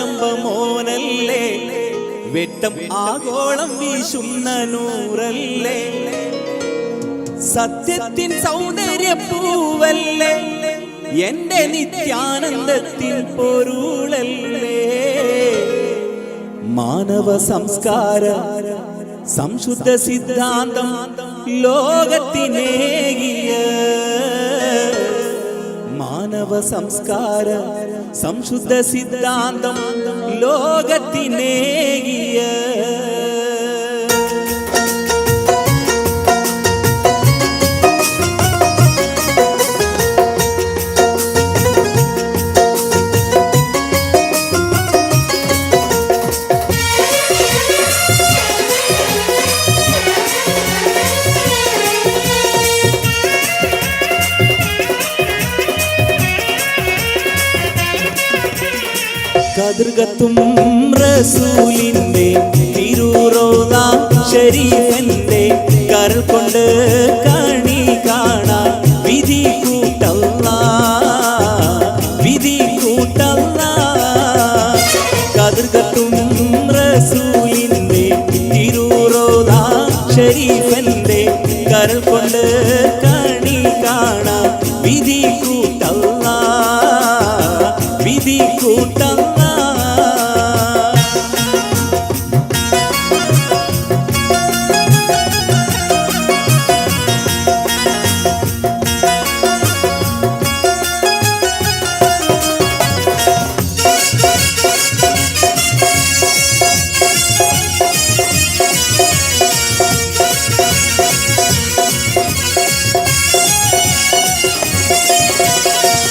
നിനക്കാരംഭമോനല്ലേ വെട്ടം ആഗോളം വീശുന്ന നൂറല്ലേ സത്യത്തിൻ സൗന്ദര്യപ്പൂവല്ലേ എന്റെ നിത്യാനന്ദത്തിൻ പൊരുളല്ലേ മാനവ സംസ്കാര സംശുദ്ധ സിദ്ധാന്തം ലോകത്തിനേകിയ മാനവ സംസ്കാര സംശുദ്ധ സിദ്ധാന്തം ലോകത്തിനേകിയ കതിർകത്തും റസൂലിന്റെ തിരുറൗള ശരീഫന്റെ കരൾ കൊണ്ട് കണി കാണാൻ വിധി കൂട്ടല്ല കതിർകത്തും റസൂലിന്റെ തിരുറൗള ശരീഫന്റെ കരൾ കൊണ്ട് കണി കാണാൻ വിധി കൂട്ടല്ല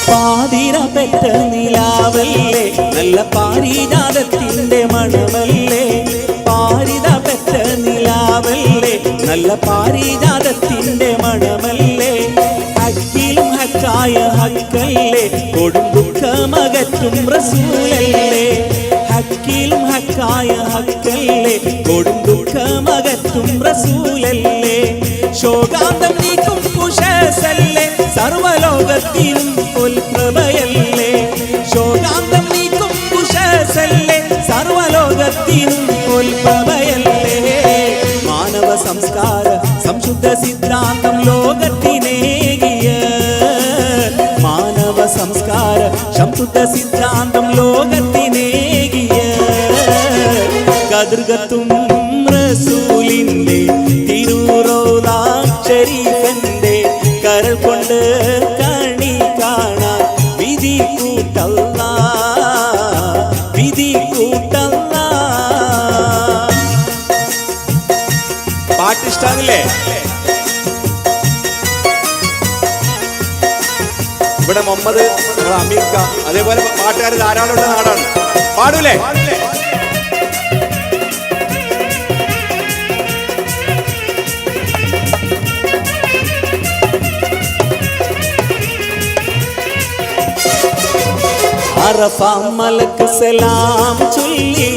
പാതിര പെറ്റ നിലാവല്ലേ നല്ല പാരിജാതത്തിന്റെ മണമല്ലേ പാരിത പെറ്റ നിലാവല്ലേ നല്ല പാരിജാതത്തിന്റെ മണമല്ലേ ഹക്കിലും ഹക്കായ ഹക്കല്ലേ കൊടും ദുഃഖമകറ്റും റസൂലല്ലേ ഹക്കിലും ഹക്കായ ഹക്കല്ലേ കൊടും ദുഃഖമകറ്റും റസൂലല്ലേ ശോകാന്തം നീക്കും ഉഷസല്ലേ സർവലോകത്തിനും ഉൽപ്രഭയല്ലേ ശോകാന്തം നീക്കും ഉഷസല്ലേ സർവലോകത്തിനും ഉൽപ്രഭയല്ലേ മാനവ സംസ്കാര സംശുദ്ധ സിദ്ധാന്തം ലോകത്തിനേകിയ മാനവ സംസ്കാര സംശുദ്ധ സിദ്ധാന്തം ലോകത്തിനേകിയ കതിർകത്തും റസൂലിന്റെ തിരുറൗള ശരീഫന്റെ കരൾ കൊണ്ട് കണി കാണാൻ വിധി കൂട്ടല്ല പാട്ട് ഇഷ്ടാന്നില്ലേ ഇവിടെ മുഹമ്മദ് അമീർ ഖാൻ അതേപോലെ പാട്ടുകാർ ധാരാളമുള്ള നാടാണ് പാടൂലേ അറഫ മലക്ക് സലാം ചൊല്ലി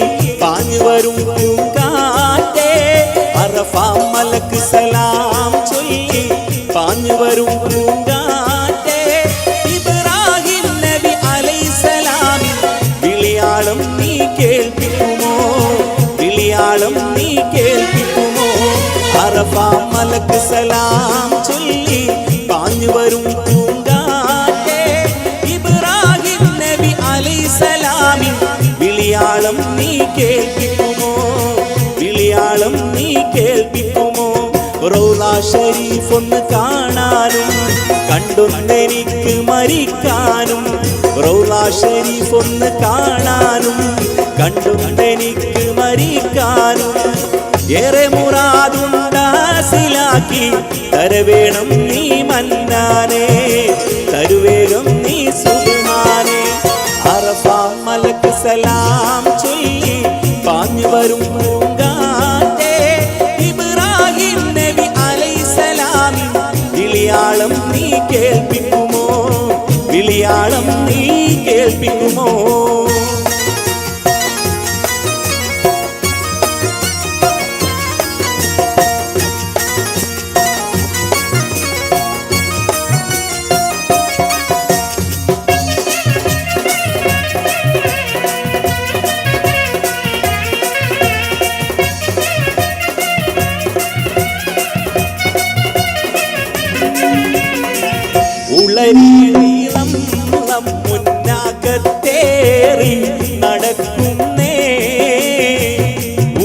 പാഞ്ഞു വരും പൂങ്കാറ്റേ അറഫ മലക്ക് സലാം ചൊല്ലി പാഞ്ഞു വരും പൂങ്കാറ്റേ ഇബ്രാഹിം നബി അലൈഹിസ്സലാം വിളിയാളം നീ കേൾപ്പിക്കുമോ വിളിയാളം നീ കേൾപ്പിക്കുമോ അറഫ മലക്ക് സലാം ചൊല്ലി പാഞ്ഞു വരും പൂങ്കാറ്റേ ഇബ്രാഹിം നബി അലൈഹിസ്സലാമിൻ വിളിയാളം നീ കേൾപ്പിക്കുമോ വിളിയാളം നീ കേൾപ്പിക്കുമോ റൗള ശരീഫ് ഒന്ന് കാണാനും കണ്ടൊന്നെനിക്ക് മരിക്കാനും റൗള ശരീഫ് ഒന്ന് കാണാനും കണ്ടൊന്നെനിക്ക് മരിക്കാനും ഏറെ മുറാദുണ്ടാസിലാക്കി തരവേണം നീ മന്നാനേ തരുവേഗം നീ സുബ്ഹാനേ അറഫ മലക്ക് സലാം ചൊല്ലി പാഞ്ഞു വരും പൂങ്കാറ്റേ ഇബ്രാഹിം നബി അലൈഹിസ്സലാമിൻ വിളിയാളം നീ കേൾപ്പിക്കുമോ വിളിയാളം നീ കേൾപ്പിക്കുമോ ഉള്ളരീളം മുന്നാകത്തേറി നടക്കുന്നേ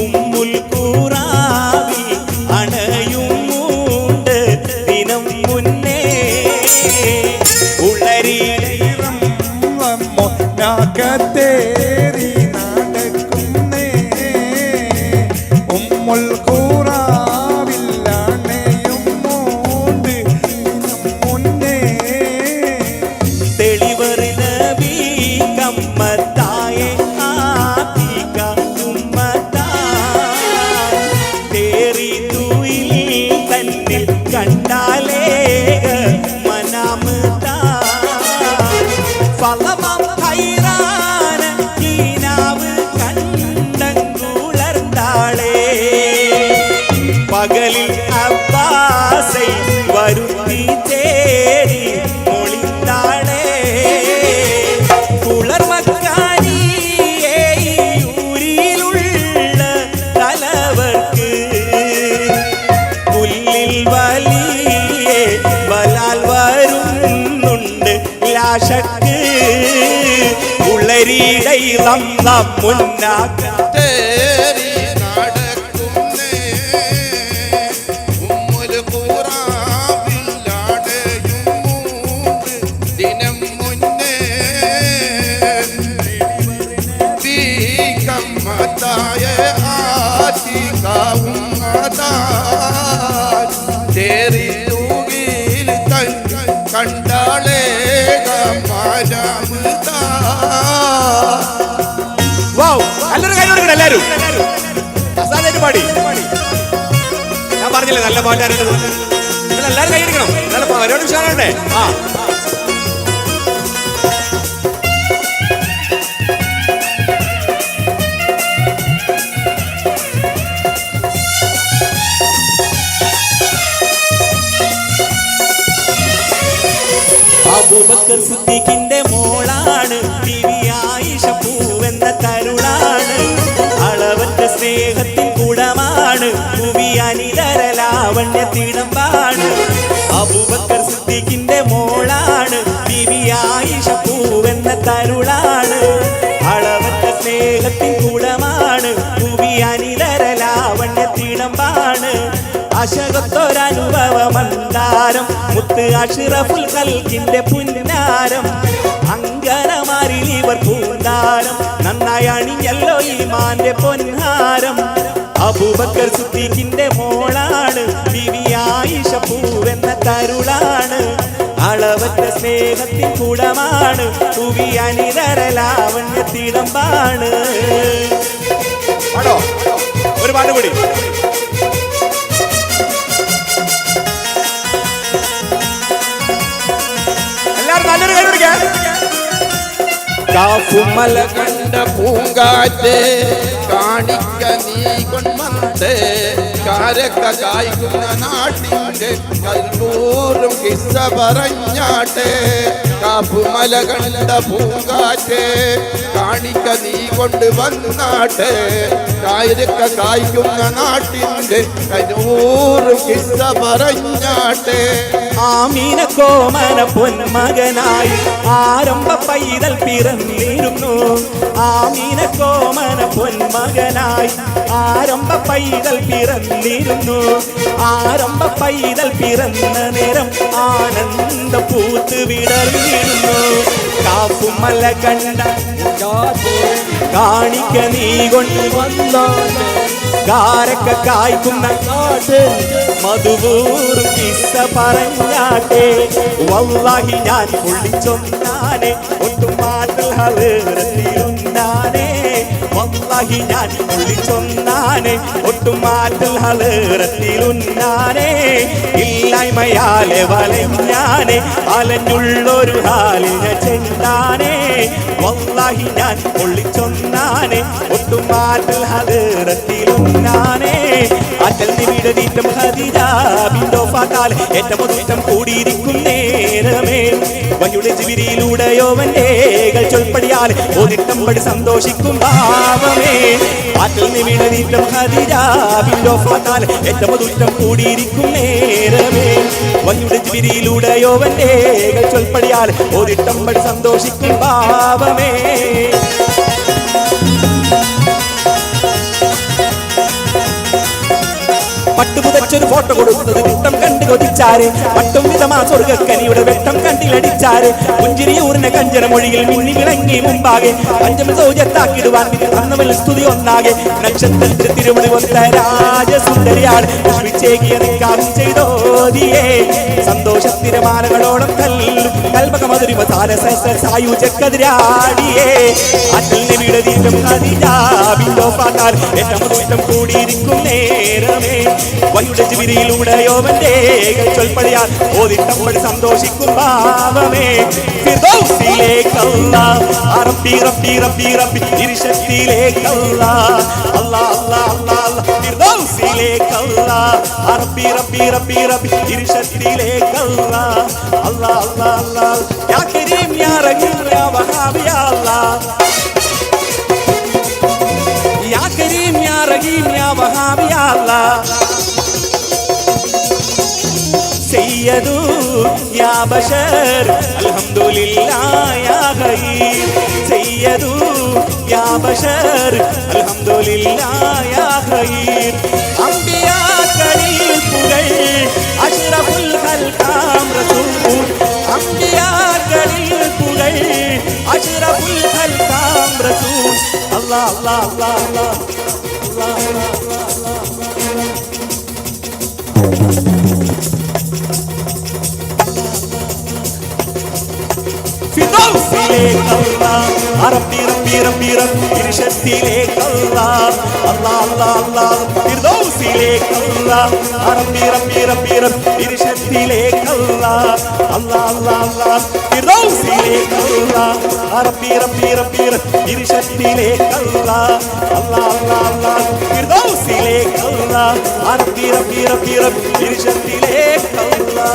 ഉമ്മുൽ ഖുറാവിൽ അണയുമുണ്ട് ദിനം മുന്നേ ഉള്ളരീളം മുന്നാകത്തേറി നടക്കുന്നേ ഉമ്മുൽ ഖുറാവിൽ അണയുമുണ്ട് ദിനം മുന്നേ തെളിവറി നബി കമ്മത്തായ ആതിക ഉമ്മത്തായ തേറി തുയിൽ തന്നിൽ കണ്ടാലേ മനാമതാ ഫലമം ഹൈറാന കീനാവ് കണ്ടങ്കുളർന്നാളേ പകലിൽ അബ്ബാസൈ വരുത്തി തേടി മൊളിന്താളേ പുളർമക്കാരിയേ ഊരിലുള്ള തലവർക്ക് പുല്ലിൽ വലിയേ ബലാൽ വരുന്നുണ്ട് ലാശക്ക് ഉള്ളരീടയിളം മുന്നാക്ക തേരി നടക്കുന്നേ ഉമ്മുൽ ഖുറാവിൽ അണയുമുണ്ട് ദിനം മുന്നേ കമ്മത്തായ ആതിക ഉമ്മത്തായ തേരി തൂകിൽ തൻ കണ്ടാളേ മനാമതാ വൗ നല്ലൊരു കാര്യം കൊടുക്കണം എല്ലാരും അസാധാരണ പാടി ഞാൻ പറഞ്ഞില്ലേ നല്ല പാട്ടുകാരുണ്ട് നിങ്ങൾ എല്ലാവരും കൈയടിക്കണം നല്ല പരിപാടി ഉഷാറാണ്ടേ ആ അബൂബക്കർ സിദ്ദീഖിന്റെ മോളാണ് ബിവി ആയിഷ പൂവെന്ന തരുളാണ് അളവറ്റ സ്നേഹത്തിൻ കുടമാണ് ഭൂമി അനിതരലാവണ്യത്തിടമ്പാണ് അബൂബക്കർ സിദ്ദീഖിന്റെ മോളാണ് ബിവി ആയിഷ പൂവെന്ന തരുളാണ് അളവറ്റ സ്നേഹത്തിൻ കുടമാണ് ഭൂമി അനിതരലാവണ്യത്തിടമ്പാണ് അശകത്തൊരനുഭവമന്താരം മുത്ത് അഷ്റഫുൽ ഖൽഖിന്റെ പുന്നാരം അങ്കനമാരിൽ ഇവർ പൂന്താരം നന്നായി അണിഞ്ഞല്ലോ ഈമാന്റെ പൊൻഹാരം അബൂബക്കർ സിദ്ദീഖിന്റെ മോളാണ് ബിവി ആയിഷ പൂവെന്ന തരുളാണ് അളവറ്റ സ്നേഹത്തിൻ കുടമാണ് ഭൂമി അനിതരലാവണ്യത്തിടമ്പാണ് പാടോ ഒരു പാട്ട് കൂടി നല്ലൊരു കൈ പിടിക്കാൻ കാഫുമല കണ്ട പൂങ്കാറ്റ് കാണിക്ക നീ കൊൺമന്ത് കാരക്ക കായ്ക്കുന്ന നാട്ടിൻ്റെ കൽപൂറും കിസ്സ പറഞ്ഞാട്ടെ കാഫുമല കണ്ട പൂങ്കാറ്റ് കാണിക്ക നീ കൊണ്ട് വന്നാട്ടെ കാരക്ക കായ്ക്കുന്ന നാട്ടിൻ്റെ കൽപൂറും കിസ്സ പറഞ്ഞാട്ടെ ആമീന കോമന പൊന്മകനായി ആരംഭ പൈതൽ പിറന്നിരുന്നു ആമീന കോമന പൊന്മകനായി ആരംഭ പൈതൽ പിറന്നിരുന്നു ആരംഭ പൈതൽ പിറന്ന നേരം ആനന്ദ പൂത്ത് വിടർന്നിരുന്നു കാപ്പുമല കണ്ട കാണിക്ക നീ കൊണ്ട് വന്നാട്ടെ കാരക്ക കായ്ക്കുന്ന കാട്ട് മധുവൂർ കിസ്സ പറഞ്ഞാട്ടെ വല്ലാഹി ഞാൻ പൊള്ളിച്ചൊന്നാനെ ഒട്ടും മാറ്റൽ ഹലത്തിലുണ്ടാനേ വല്ലാഹി ഞാൻ പൊള്ളിച്ചൊന്നാനെ ഒട്ടും മാറ്റൽ ഹലത്തിലുണ്ടാനേ ഇല്ലായ്മയാലെ വലഞ്ഞാനെ അലഞ്ഞുള്ളൊരു ഹാലിന ചെന്നാനേ വല്ലാഹി ഞാൻ പൊള്ളിച്ചൊന്നാനെ ഒട്ടും മാറ്റൽ ഹലത്തിലുണ്ടാനേ അറ്റൽ നിവിടെ നീറ്റം ഹദിജ ബിന്ദോ ഫാത്താൽ ഏറ്റവും കൂടിയിരിക്കും നേരമേ വയുടെ ജിബിരിയിലൂടെയോവന്റെ ചൊൽപ്പടിയാൽ ഓതിട്ടമ്പടി സന്തോഷിക്കും ഭാവമേ ആറ്റിൽ നിമിട നീറ്റം ഹദിജാബിന്റോഫത്താൽ ഏറ്റവും ദുഷ്ടം കൂടിയിരിക്കും നേരമേ വയുടെ ജിബിരിയിലൂടെയോവന്റെ ചൊൽപ്പടിയാൽ ഓതിട്ടമ്പടി സന്തോഷിക്കും ഭാവമേ പട്ടുപുതച്ചൊരു ഫോട്ടോ കൊടുത്തത് വിട്ടം കണ്ട് കൊതിച്ചാര് പട്ടും വിധമാ സ്വർഗക്കനിയുടെ വെട്ടം കണ്ടിലടിച്ചാര് പുഞ്ചിരിയൂറിനെ കഞ്ചന മൊഴിയിൽ മിന്നി വിളങ്ങി മുമ്പാകെ പഞ്ചമ സൗജത്താക്കിടുവാൻ അന്നവൽ സ്തുതി ഒന്നാകെ നക്ഷത്രത്തിൽ തിരുമണി കൊത്ത രാജസുന്ദരിയാണ് പുഷ്പിച്ചേകിയ നിക്കാവും ചെയ്തോതിയേ സന്തോഷത്തിരമാലകളോളം കൽപക മധുരിമ സായുജക്കതിരാടിയേ അറ്റൽ നബിയുടെ ദീപം ഹദിജാബിന്റെ പാട്ടാൽ ഏറ്റവും ദുഷ്ടം കൂടിയിരിക്കും നേരമേ വയുടെ ജിബിരിയിലൂടെയോവന്റെ ചൊൽപ്പടിയാൽ ഓതിട്ടമ്പടി സന്തോഷിക്കും ഭാവമേ ഫിർദൗസിലേക്കല്ലാ റബ്ബി റബ്ബി റബ്ബി റബ്ബി ഇർശത്തിലേക്കല്ലാ അല്ലാഹ് അല്ലാഹ് അല്ലാഹ് ഫിർദൗസിലേക്കല്ലാ റബ്ബി റബ്ബി റബ്ബി റബ്ബി ഇർശത്തിലേക്കല്ലാ അല്ലാഹ് അല്ലാഹ് അല്ലാഹ് യാ കരീം യാ റഹീം യാ വഹാബ് യാ അല്ലാഹ് യാ കരീം യാ റഹീം യാ വഹാബ് യാ അല്ലാഹ് سيدو يا بشر الحمد لله يا خير سيدو يا بشر الحمد لله يا خير أنبياء كريم புகழ் أشرف الخلق رسول أنبياء كريم புகழ் أشرف الخلق رسول الله الله الله الله الله الله ഫിർദൗസിലേക്കല്ലാ റബ്ബി റബ്ബി റബ്ബി റബ്ബി ഇർശത്തിലേക്കല്ലാ അല്ലാഹ് അല്ലാഹ് അല്ലാഹ് ഫിർദൗസിലേക്കല്ലാ റബ്ബി റബ്ബി റബ്ബി റബ്ബി ഇർശത്തിലേക്കല്ലാ അല്ലാഹ് അല്ലാഹ് അല്ലാഹ് ഫിർദൗസിലേക്കല്ലാ റബ്ബി റബ്ബി റബ്ബി റബ്ബി ഇർശത്തിലേക്കല്ലാ അല്ലാഹ് അല്ലാഹ് അല്ലാഹ് ഫിർദൗസിലേക്കല്ലാ റബ്ബി റബ്ബി റബ്ബി റബ്ബി ഇർശത്തിലേക്കല്ലാ